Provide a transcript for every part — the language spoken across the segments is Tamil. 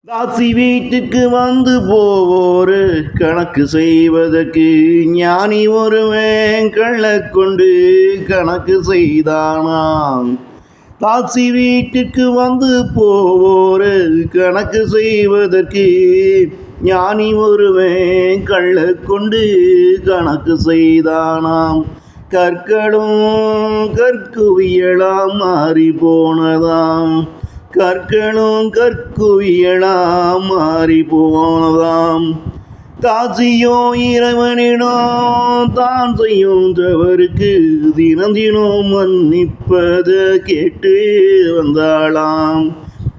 தாசி வீட்டுக்கு வந்து போவோரு கணக்கு செய்வதற்கு ஞானி ஒருவன் கள்ள கொண்டு கணக்கு செய்தானாம். தாசி வீட்டுக்கு வந்து போவோரு கணக்கு செய்வதற்கு ஞானி ஒருவன் கள்ள கொண்டு கணக்கு செய்தானாம். கற்களும் கற்குவியலாம் மாறி போனதாம். கற்களும் கற்குவியலாம் மாறி போனதாம். தாசியோ இறைவனிடம் தான் செய்யும் தவறுக்கு தினம் தினம் மன்னிப்பத கேட்டு வந்தாளாம்.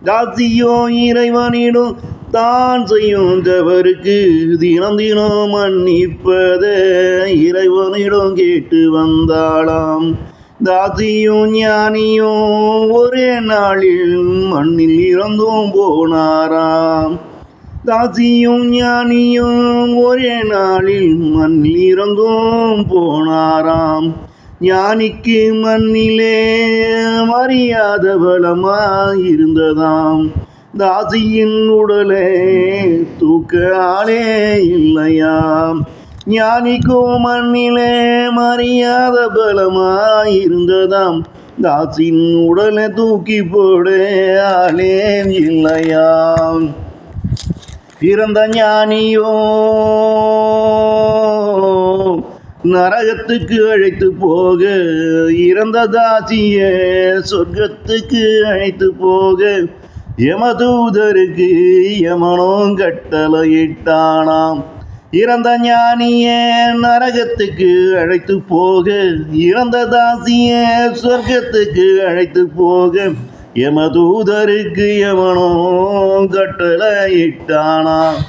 தாசியோ இறைவனிடம் தான் செய்யும் தவறுக்கு தினம் தினம் மன்னிப்பத இறைவனிடம் கேட்டு வந்தாளாம். தாசியும் ஞானியும் ஒரே நாளில் மண்ணில் இறந்தும் போனாராம். தாசியும் ஞானியும் ஒரே நாளில் மண்ணில் இறந்தும் போனாராம். ஞானிக்கு மண்ணிலே மரியாத பலமாயிருந்ததாம். தாசியின் உடலே தூக்க ஆளே இல்லையாம். ஞானிக்கோ மண்ணிலே மரியாத பலமாயிருந்ததாம். தாசின் உடலை தூக்கி போட ஆளே இல்லையாம். இறந்த ஞானியோ நரகத்துக்கு அழைத்து போக, இறந்த தாசிய சொர்க்கத்துக்கு அழைத்து போக யமதூதருக்கு யமனும் கட்டளையிட்டானாம். இறந்த ஞானிய நரகத்துக்கு அழைத்து போக, இறந்த தாசிய சொர்க்கத்துக்கு அழைத்து போக யமதூதருக்கு யமனோ கட்டளையிட்டானாம்.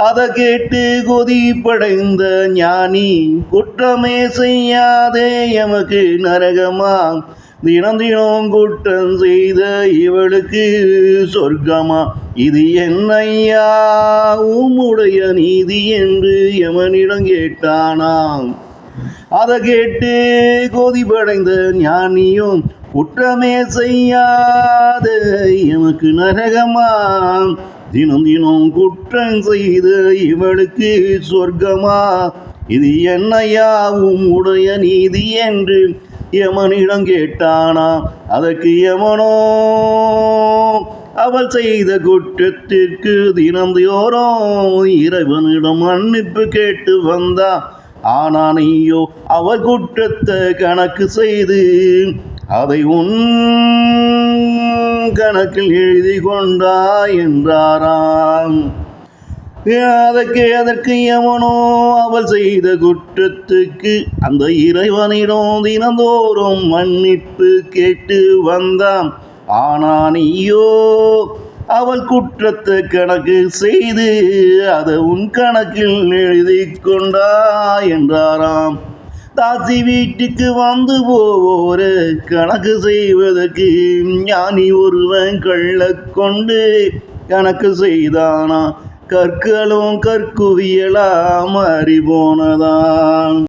அதை கேட்டு கொதிப்படைந்த ஞானி, குற்றமே செய்யாதே எமக்கு நரகமா, தினம் தினம் குற்றம் செய்த இவளுக்கு சொர்க்கமா, இது என்னையா உம்முடைய நீதி என்று யமனிடம் கேட்டானாம். அதை கேட்டு கொதிப்படைந்த ஞானியும், குற்றமே செய்யாத எமக்கு நரகமா, தினம் தினம் குற்றம் செய்த இவளுக்கு சொர்க்கமா, இது என்னையா உம்முடைய நீதி என்று யமனிடம் கேட்டானாம். அதற்கு யமனோ அவள் செய்த குற்றத்திற்கு தினந்தோறும் இறைவனிடம் மன்னிப்பு கேட்டு வந்தா. ஆனா நீயோ அவள் குற்றத்தை கணக்கு செய்து அதை உன் கணக்கில் எழுதி கொண்டா என்றாராம். அதற்கு யமனோ அவள் செய்த குற்றத்துக்கு அந்த இறைவனிடம் தினந்தோறும் மன்னிப்பு கேட்டு வந்தான். ஆனா நீயோ அவள் குற்றத்தை கணக்கு செய்து அதை உன் கணக்கில் எழுதி கொண்டா என்றாராம். தாசி வீட்டுக்கு வந்து போவோரு கணக்கு செய்வதற்கு ஞானி ஒருவன் கள்ள கொண்டு கணக்கு செய்தானா. கற்களும் கற்குவியலாம் மாறி போனதான்.